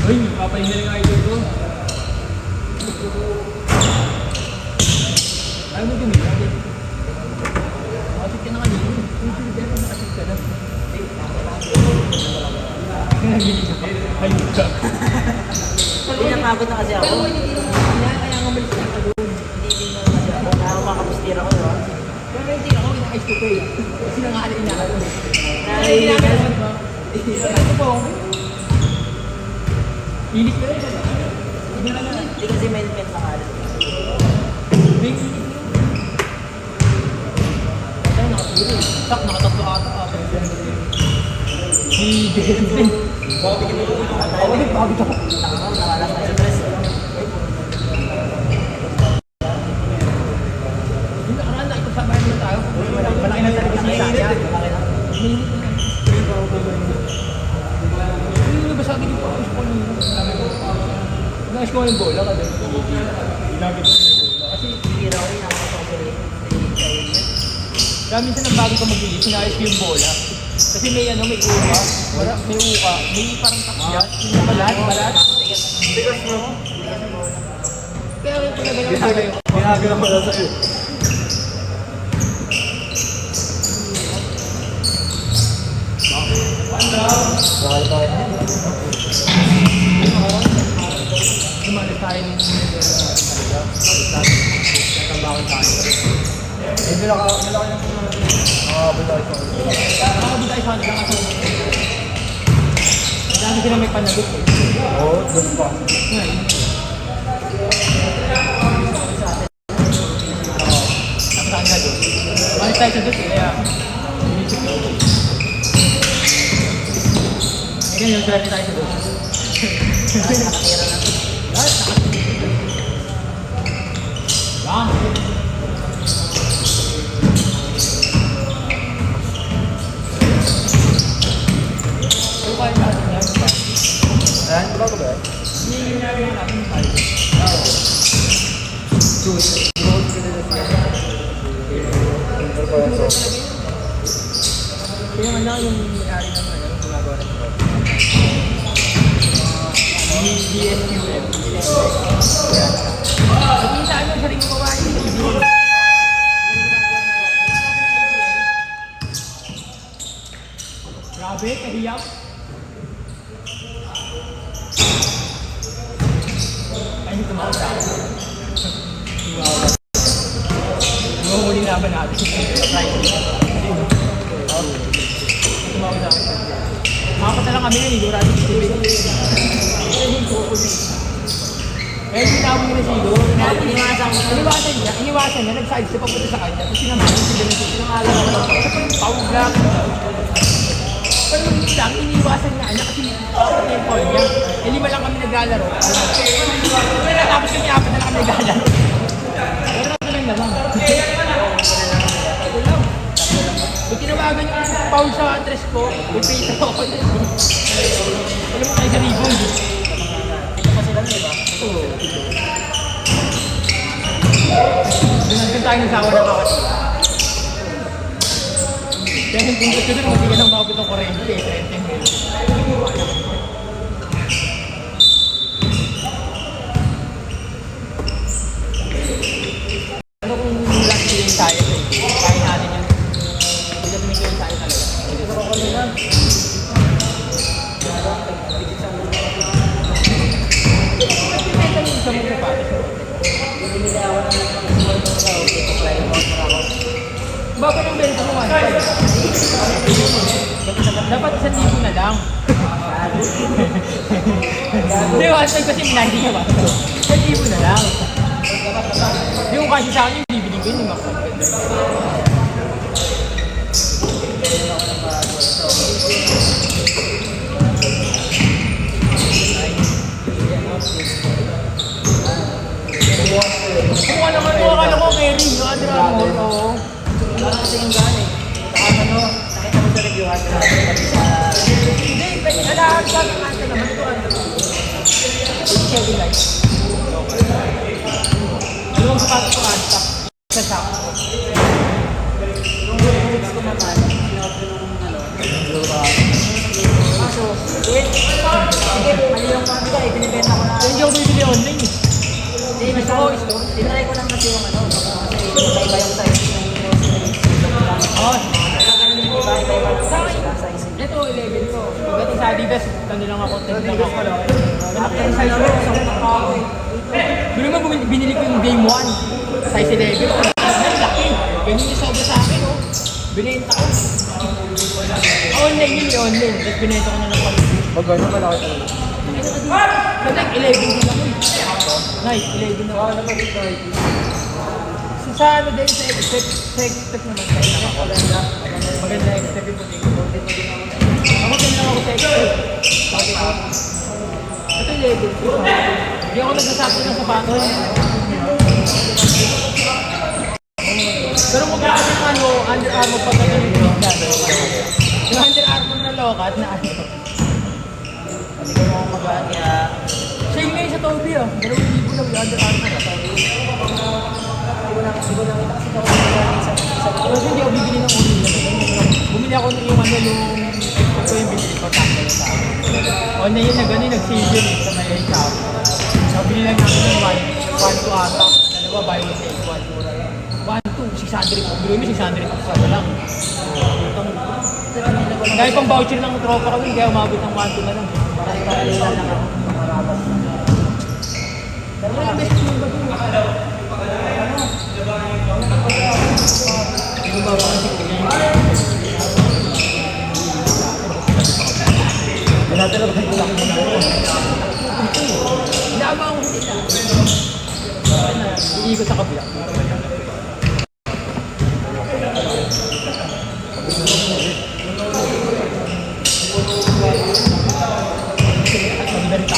Uy, papahinga nga ito ito. Ayaw mo din nila. Nakasip ka na kanina. Nakasip ka na. Ayun ka. Pinapagod na kasi ako. Kaya nga malis na ka doon. Hindi na kasi ako. Nakakapustira ko, diba? Pero hindi ako ina-ice to pay. Kasi nangaali na ako. Naiinigan. Ito po. Inis ka rin. Hindi kasi may pet na kalit. May inis yun. Kaya nakatiro eh. Tak, nakatatlo ata. Si Jensen. Babi ka na. Babi ka. Takam, nakalas na sa dress. Yung nakaraan na ito sa bahay na tayo. Malaki na talaga siya. Malaki na. Yung nabasagin yung pag-push ko nyo. Nais ko yung bola ka din. Ginagit ko yung bola. Kasi Hira ko rin ako sa dami minsan ang bago ka mag-ilis, sinayos ko yung bola. Kasi may ano, may uka. May uka. May parang takya. Yung balat. Bigas mo? Kaya yung pagkagalang tayo. Ginagawa mo lang sa'yo. Bakal tayo. Sumalis tayo ng natambakan tayo. Hindi malaki na po natin. Makakabot tayo sa ulo. Nakakabot tayo sa hanggang kasi dami sila may panagot eh. Oo, doon pa. Ngayon. Tapos ang gado. Malis tayo sa dos eh. Kaya inisip ko. Ngayon yung swerte tayo sa dos. Nakatira na. Lahat nakatira. Bang! So kaya natin yan. Ayan, ba ba ba? Hindi yung namin natin tayo. Pero pa yan, so. Kaya nga lang yung may-ari ng ano, gumagawa ng pro. DSQM. Naging sa ano siya rin Yung huling laban natin. Friday. Tumawag sa akin. Makapat na lang kami nun, siguro natin isipin. Eh, tinawag nila siguro. Iniwasan niya, nag-side step papunta sa kanya. Tapos sinamahan sila na sila. Sinangalan ako lang. Kasi parang tawag lang. Pero yung lang, iniwasan niya kasi apat na yung call niya. Eh, 5 lang kami naglalaro. Tapos yung 4 na lang kami naglalaro. Pero natin lang naman. Ito lang. Kung tinawagan yung foul sa address ko, ipita ako na. Alam mo kayo sa rebound. Ito pa sila, di ba? Oo. Doon tayo ng sawa na kakas. Kaya yung kung gusto doon, hindi ka nang makapit ng 40 eh, 30 mil. Ano kung last game tayo eh? Kain natin yun. Hindi na tumingin tayo talaga. Hindi na ako nila. Sa mga patos. Bumili ako ng mga sa okay, apply mo ako. Bago ng benta mo, 1.5. Dapat 1,000 na lang. Hindi, 1.5 kasi minahili niya ba? 1,000 na lang. Yung kasi sa akin, yung bibili ko yun, yung Max Kumuha naman mo, akala ko carry, yung Andra mo. Oo. Wala kasi yung gano'n eh. Saka ano, nakita mo sa review at Hindi, pwede alahan ka ng Andra naman. Ito Andra. Chevy Light. Dalawang sapatos ko Andra. Sa shop. yung lyrics ko naman, pinapin ng ano, kaso, sige, mali yung pamila eh, binibenta ko na. Hindi ako bibili online eh. Hindi, gusto ko, tinry ko lang kasi yung ano, kasi iba-iba yung size ng Oo. iba-iba yung size. Ito, 11 ko. Pagdating sa Adidas, ano lang ako, 10 lang ako. Anak yung size ko, ako eh. Pero naman binili ko yung game 1, size 11. Ang laki. Ganun yung sobra sa akin, oh. Binenta ko. Online yun, online. Tapos binenta ko na ng pag- Magano malaki talaga. Kasi 11 din ako eh. Nice, 11 ako. Ano ba dito? Sa ano din, sa expect naman tayo na ako. Maganda expect yung puti ko. Ako din lang ako sa expect. Bakit ako? Ito 11 ko. Hindi ako nagsasakto ng sapatos. Pero kung kasi ng ano, Under Armour pag ganyan yung bigla. Yung Under Armour na lokat na ano. Hindi ko naman mag-kaya, Same ngayon sa Toby ah. 2,000 lang yung Under Armour na Toby. hindi ko nakita kasi ako nag-kaya sa Kasi hindi ako bibili ng original. Bumili ako ng yung ano, yung expert ko yung binili ko. Tanggal sa akin. O na yun na gano'n, nag-save yun eh, sa may shop. Nabili lang namin yung 1 to ata. Dalawa, buy one take 1 to 600 po. Bilo mo 600 po sa lang. Dahil pang voucher ng tropa kami, kaya umabot ng 1 to na lang. Parang lang ako. Pero yung best yung bago. Hindi ba parang Wala talaga yung laki ng buo. Hinama ako sila. Hindi ko sa kabila. Bakit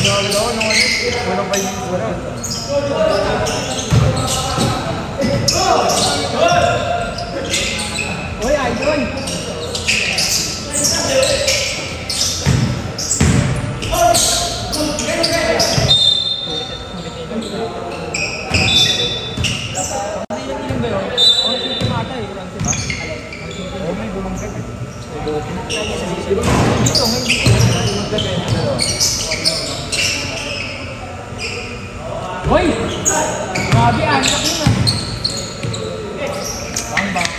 nga wala ako nung ano? Walang 5 minutes wala. Uy, idol! Ilan ba yun? Oh, yung tumata eh. Ilan diba? Oo, may bumangkat eh. Dito, ngayon. Hoy! Grabe, anak yun ah. Bang bang.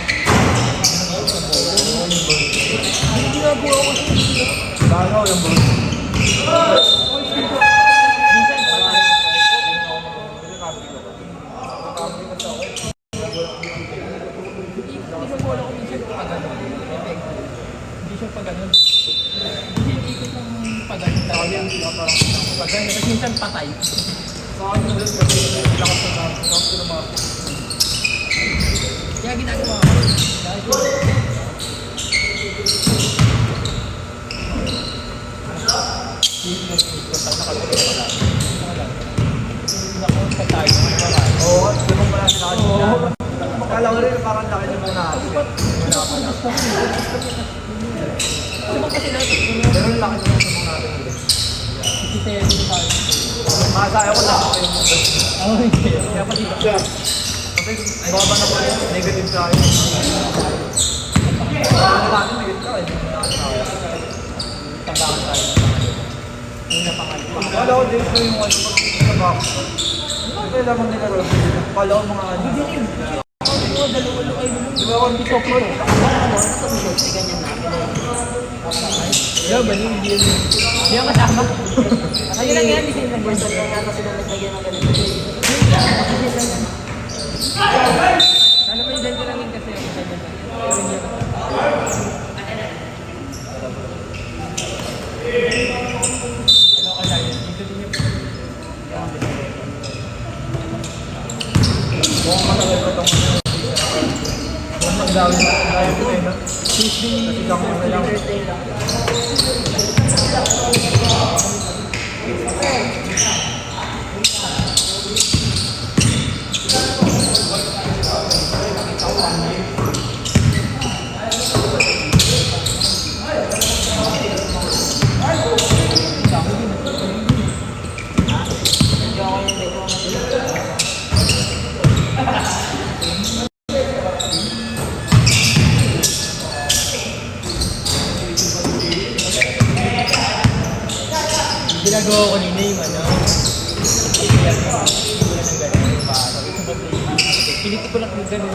Ano ginagawa ko sa iyo? Paano yung buo? Hoy, dito. Minsan, Kaya ginagawa ko. Oo, di mo pala sinakasya. Kala ko rin parang laki na muna. Wala pala. Pero laki na muna natin. Makasaya ko lang. Kaya pati kasi baba na po rin, negative sa akin. Ano natin, negative sa akin. Tandaan tayo. Una pangalit. Kala ko dito yung one sa box. Ito lang ang nilaro. Kala ko mga ano. Di ba ako dito ko? Yo, bali, hindi yun. Hindi ako kasama. Ayun lang yan, hindi lang yan. Kaya sila naglagyan ng ganito. Sana mo yung ganito lang yun kasi ako ganyan. Pero hindi ako. Ano ka lang yun? Dito din yung... Mukhang matagal pa itong ano. Mukhang magdawin na. Dahil ko eh. Tuesday, Kasi kamo na lang. Birthday lang. Medyo ako yung medyo ginagawa ko kanina yung ano. Pilit ko lang yung ganun.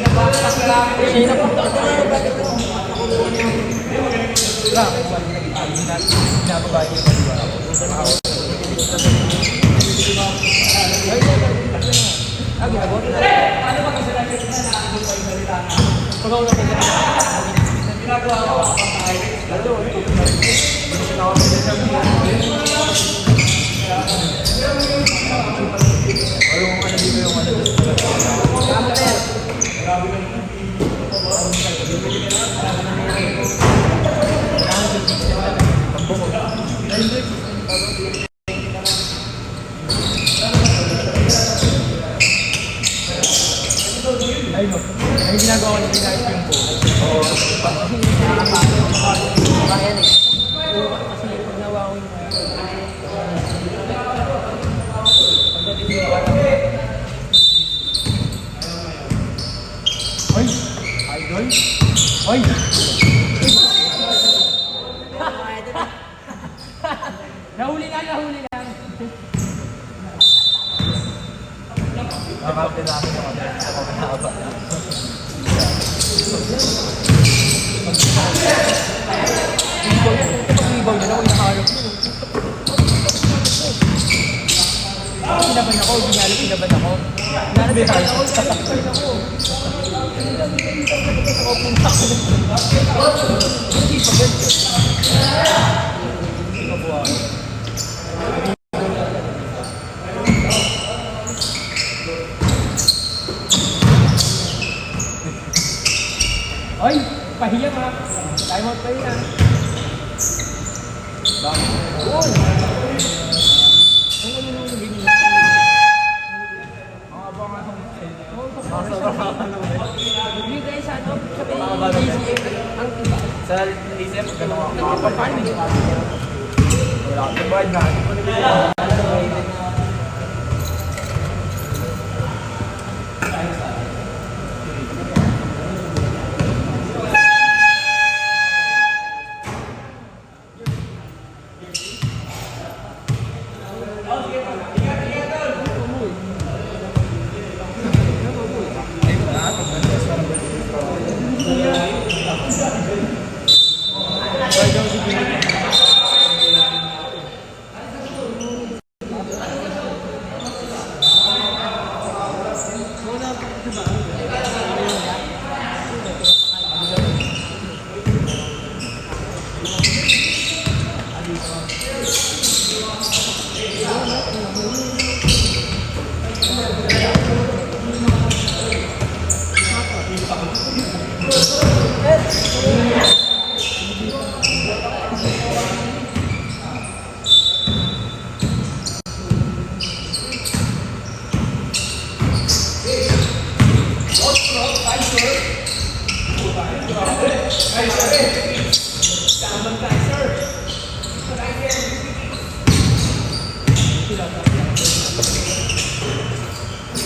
Takas pala. Siya yung napunta ko. Nababa niya pa diba? Ginagawa ko na. Pag-aula ko ganun. Ginagawa ko. Yung ano dito yung ano. Ayun. Ay ginagawa ko na ginagawa yung po. Ayan eh. Kasi pag nawa ko yung... Hoy! Idol! Hoy! Nahuli lang, nahuli lang. Nakakapin namin yung ano. Ako pinakaba. Ibaw yan. Kapag ibaw yan ako, inaharap mo. Pinaban ako, ginalo pinaban ako. Nanabi tayo ako, tatakpan ako. Ako punta ko. Hindi pa ganito. Hindi pa buhay. Oy! Pahiya ma! Time out pa yun ah. Bakit? Uy! Ang ano nung binili? Ang abangan ng Hindi guys, ano? Sabi ni DCM, ang iba. sa isip, gano'n ako. Nagpapaano din ako. Wala ka bayad na.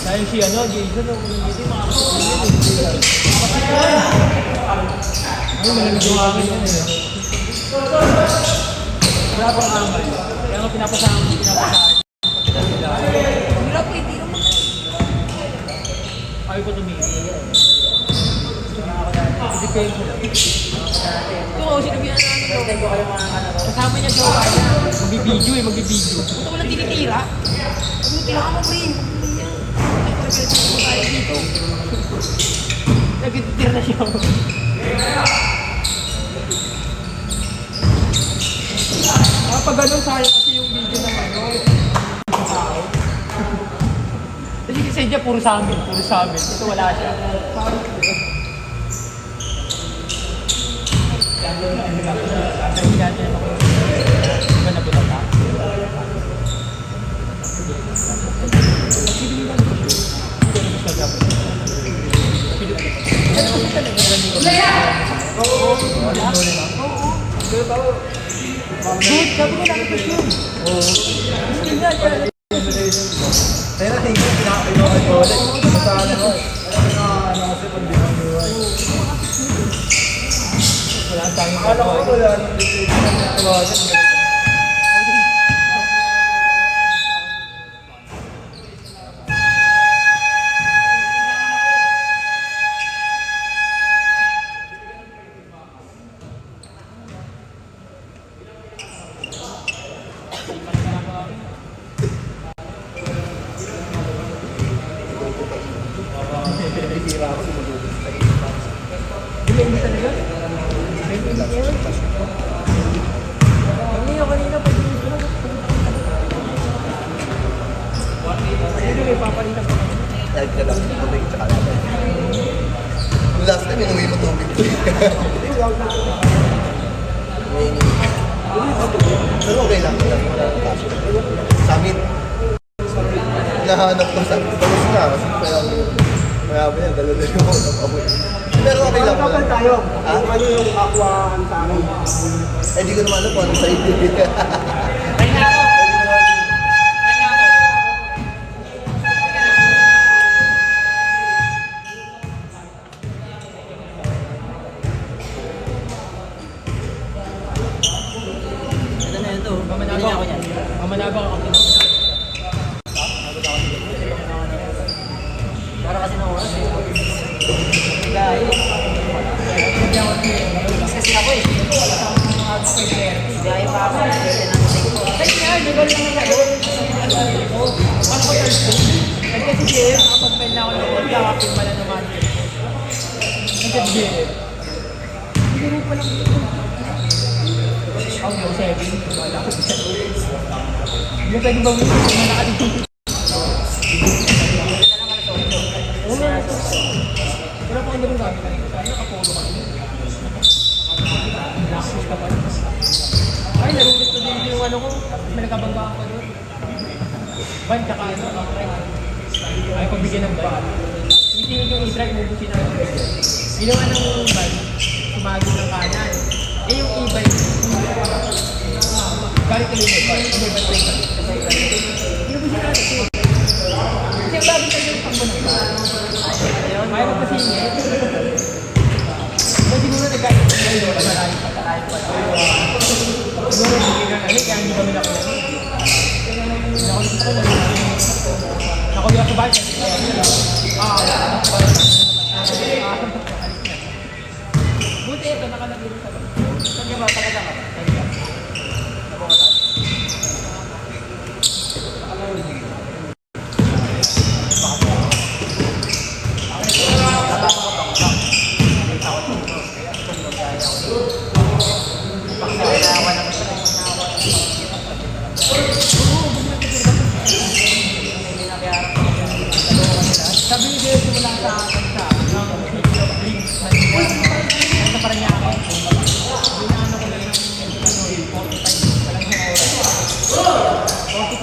Dahil si ano, Jason, hindi makakasipin yun. Ay, malamig yung akin yun eh. Wala pang amay. Kaya nga pinapasahan. Hirap eh, di naman. Ayaw ko tumingin. Hindi kayo ko lang. Ito ko, sinabihan na ano. Pwede ko kayo mga ano. Kasama niya jowa niya. Magbibideo eh, magbibideo. Ito ko lang tinitira. Tinitira ka mo, Brin. Dito. Nagtitir na siya. Pag ganun, sayang kasi yung video ng ano. Tao. Kasi siya puro sa amin, puro sa amin. Ito wala siya. Diba nabulata? Good, sabi ko lang ito yun. Kaya natin yung pinakailangan ko ulit. Basta ano ko. Ano kasi pag di kami buhay. Wala tayong Akala ko wala nang decision. Kahit ka lang, tubig tsaka laban. Yung last time, inuwi mo tubig. Pero okay lang, wala nang kaso. Sa amin, nahanap ko sa tapos na, kasi kaya ba yan, dala-dala yung amoy. Pero okay lang. Kapal tayo. Ha? Ano yung aqua sa amin? Eh, di ko naman alam kung ano sa ibig. Ay na ako! Ay na ako! Ito na ito. Mamanabang ako yan. Mamanabang ako. Para kasi na oras eh. Guys. Kasi ako eh. Biyahe pa ako. Pwede na natin ko. Ay nga, di ba lang ako? Ano ko Thursday? Kasi JM, nakapag-mail na ako ng call, kakapirma na naman. Nagkat JM. Siguro pa lang ito. Ako yung 7. Wala ko siya. Hindi pwede ba wait? Hindi na dito. Wala pa kang ganun gamit. Sana nakapolo ka din. Nakapos ka pa. Ay, narulit ko din yung ano ko. May nagkabanggaan ko doon. Van, tsaka ano, ay pagbigyan ng van. Tumitingin yung e-drive, mubusin na. Ginawa ng van, sumagi ng kanan. Eh yung e-bike, galit ka rin van. Ginubusin na natin. Kasi ang bagay tayo yung pangbo ng van. Ayaw magpasingit. Diba siguro nag-galit ka rin doon, marami pa talayo pa. Siguro hindi ka kaya hindi kami nakuha. Nakuha ko ba? Buti ito, nakalagay sa loob. Saan ba talaga ka?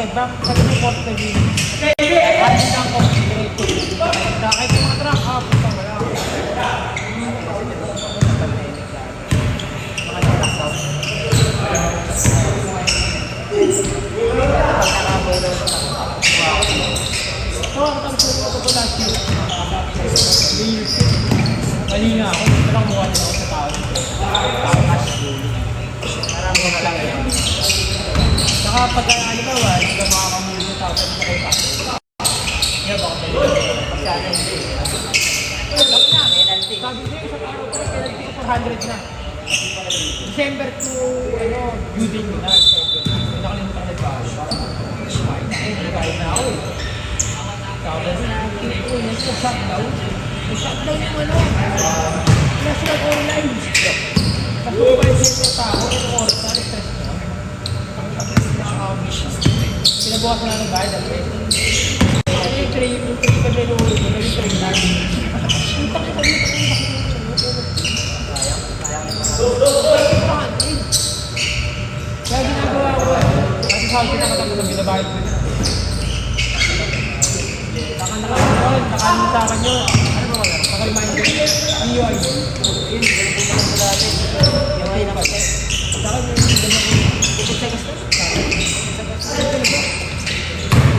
45, back sa 45 minutes. Kahit lang ako, kahit yung mga truck, puta, wala. Last year. Mali nga ako, walang mukha din ako sa tao. Marami na lang yan. Saka pagka halimbawa, hindi ka makakamuli sa tao, pwede ka kayo pa. Kaya baka pwede. Sana hindi. Sabi namin, Penalty. sabi niya, isang araw ko, penalty ko 400 na. December to, due date ko na, December. May nakalimutan na ba? Kahit na ako eh. Tapos, nag-shutdown. Nag-shutdown yung ano. National online. Tapos kung ba yung center tao, yung oras na, stress na. Pinabukas na ng bayad. Ano yung train, yung train ka rin yung train natin. Yung takit ka dito. Kaya ginagawa ko eh. Kasi sa akin nakatapos ang binabayad ko. Nakaano sa akin yun. Ano ba wala? Naka-remind ko. EOI. Yun, ganun po naman dati. Yung ay nakasya. Sa akin yung ganyan ko. Ikot sa gusto.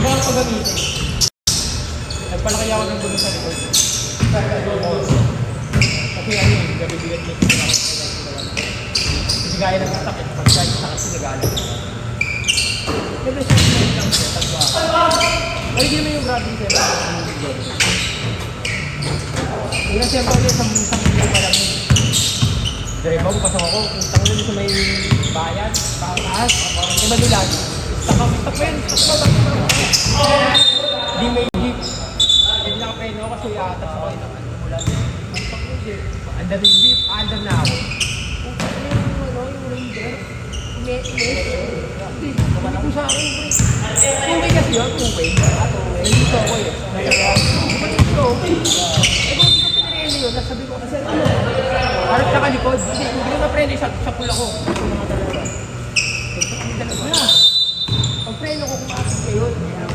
Baka pag-gamitin. Nagpalaki ako ng gulo sa likod. Kasi ano yun, gabi-bigat niya. Kasi gaya ng sakit. Pag gaya ng sakit, sinagalan. Pero siya yung lang siya. Tagwa. Ay, hindi naman yung brother siya. Una siya pa ulit sa mga malam yun. Diba, pasok ako. Punta ko sa may bayan, taas, may madulag. Stop pa yun. Di may jeep. Hindi nakapreno ako kasi atas ako yung umulan. Punta ko jeep. Under yung jeep, under na ako. Punta ko yung ranger. Hindi ko sa akin, pre. Two-way kasi yun, two-way. Nandito ako eh. Nandito ako eh. Eh kung hindi ko pinareno yun, nasabi ko kasi parang nakalikod. Hindi ko na-preno, sa pool ako. Pag preno ko kumakit kayo,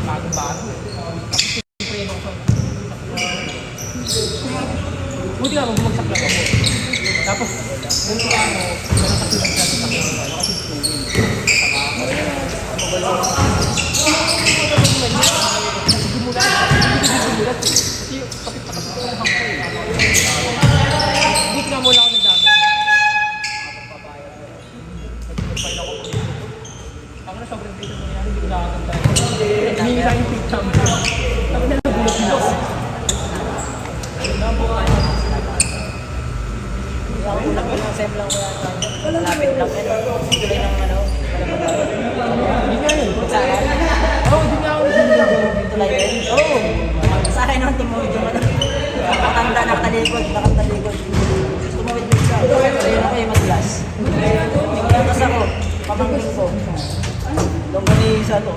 bago-bago. Tapos yung preno ko. Buti nga, bumagsak lang ako. Tapos, kung ano, nakatulog na sa takbo. Kasi buti nga mula ako nagdami. Nag-file ako. Ako na sobrang dito mo yan, hindi ko nakakanta. Hindi sa yung picture mo. Sabi na nagulat nito. Ang unak ko ng sem lang ko yata. Malapit lang yan. Tuloy ng ano. Hindi nga yun. Saan? Oo, hindi nga ako nagdami. Tulay ba yun? Oo. Sa akin naman tumawid yung ano. Nakatanda, nakataligod. Tumawid mo siya. Ayun ako yung matigas. Naglakas ako. Pamangkin ko. Longganisa to.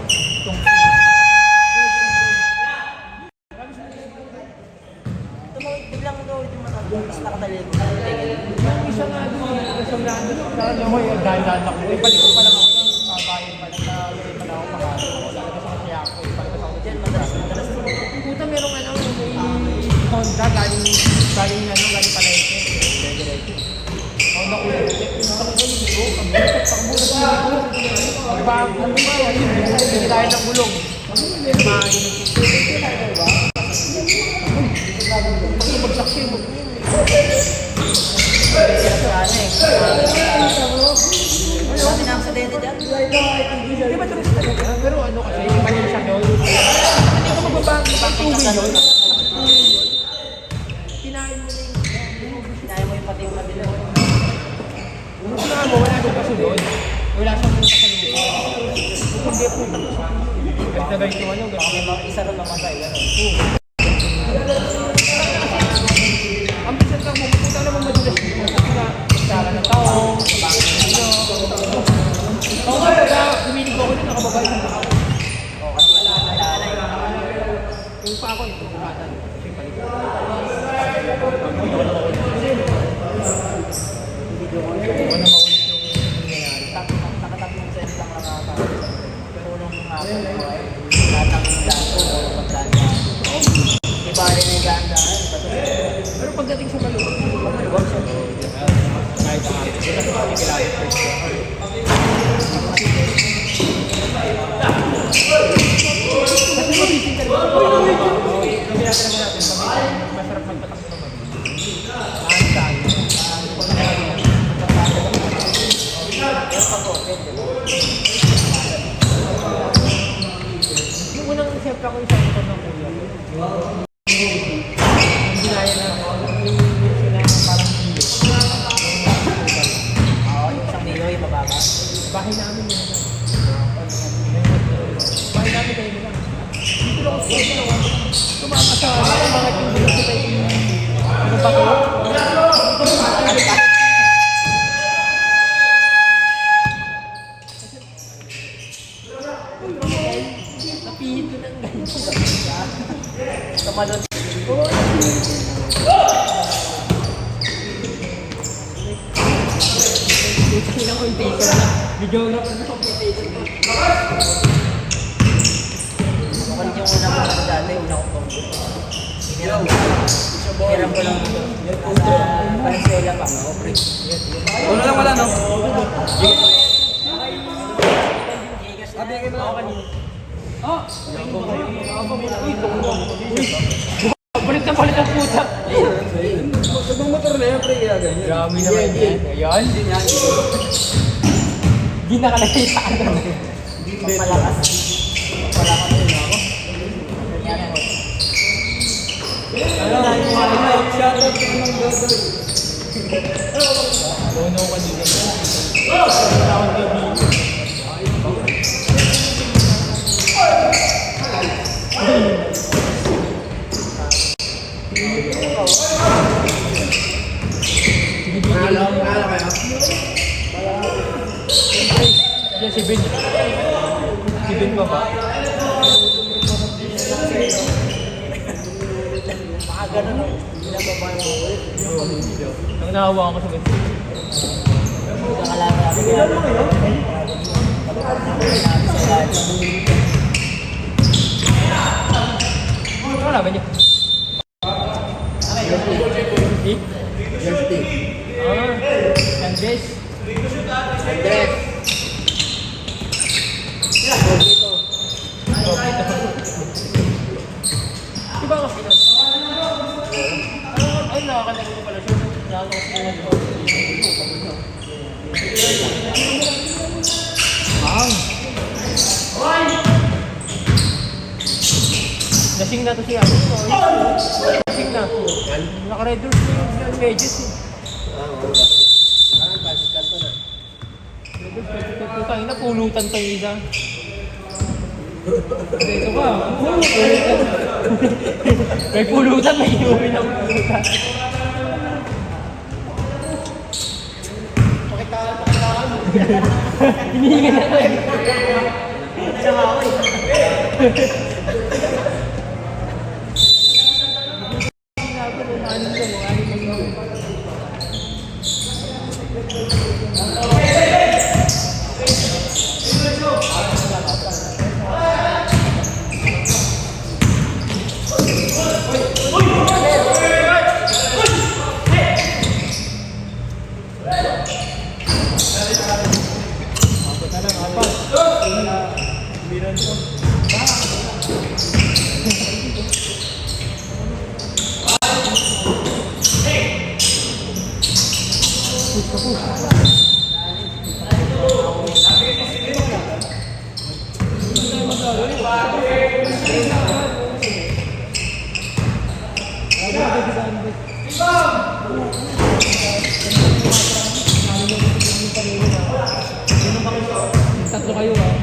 Tumawid, biglang tumawid yung mata. Tapos nakataligod. Yung isa nga doon, isang nandun, parang ako yung dahan-dahan ako. Ipaliko pa lang ako ng babayan pa lang na ulit pa lang ako makasok. Wala na kasi kaya ako, ipaliko ako Diyan, dyan. madalas to. Puta, merong ano, may Honda, galing palengke. Honda ulit. Puta ko doon, hindi ko. Takbo na siya. Magbago mo ba? Hindi tayo ng gulong. Kumain ng sisi. Pag-ibagsak siya, Sabi na sa dede dyan. Hindi ba tulis talaga? Pero ano kasi, mali siya doon. Hindi ko magbabago. Pag-uwi yun. Kinain mo na yung... Kinain mo yung pati yung kabila. Gusto nga mo, wala siyang kasunod. Wala siyang punta sa lupa. Hindi punta ko sa... Ganda ba yung ano? Isa rin mamatay. Ang bisan kang pupunta naman madulas dito. Kasi nga, sara ng tao, bakit na nyo. Oo nga, pagka humilig ako din, nakababay ng tao. Oo, kasi wala Yung pa ako, yung pagkakatan. Yung palikod. nakatatlong cents lang nakakatawa. Pero nung Tatangin lang ko, magdaan. Iba rin yung gandaan. Pero pagdating sa maluwag, Maluwag siya. kahit ang atin, sila sa mga kilala first. Kasi mabisin ka rin. Sabi natin masarap magpatak naman. Lahat tayo. Yung unang siyempre ako isang ito ng kuya. Yung ginaya na yung sila parang hindi. Oo, yung isang kilo yung mababa. Bahay namin yun. Bahay namin kayo nila. Dito lang ako sa mga tumakasama. Bakit yung dito sa tayo? Ano ba ko? Napihit ko ng ganyan. Tumalon. Kailangan ko yung paper na. Videographer na ako yung paper ko. Makulit yung una ko na dati, una ko pong. Hiram ko lang ito. Nasa Valenzuela pa. Wala lang wala, no? Sabi mo ako kanina. Oh! Balit na balit ang puta. Sa motor na yan, pre, kaya ganyan. Grabe naman yan. Ayan. Di nakalagay sa ano. Pagpalakas. Pagpalakas yun ako. Yan ako. Shoutout ko ng Dodoy. Dono ka dito. Sound TV. Alam kayo? Yan si Ben. Si Ben pa ba? Baka ganun no? Binababa yung ulit. Ang nahawa ko sa Ben. Kakalala namin yan. Ano na ba niya? Eh? Guilty. Andres. Andres. Diba ako? Ay, nakakalimutan ko pala siya. Nakakalimutan ko Lasing na to siya. Lasing na. Naka-red doors na yung medges eh. Oo. Parang bicycle to na. Tutang ina, pulutan to yung isa. Dito ka, pulutan. May pulutan, may iuwi ng pulutan. Hinihinga na to eh. Tsaka ako eh. Tatlo kayo ah.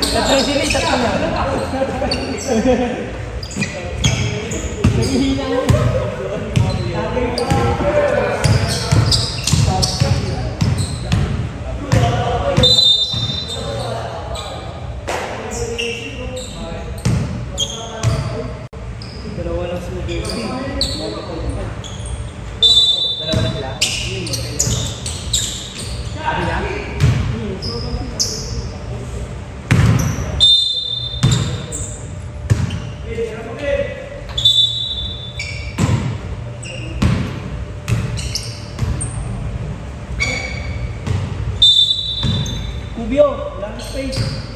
Tatlo sila, tatlo na. Nagihina mo. Dalawa lang sila dito. Dalawa na sila. Sabi na? Kubyo, lang space.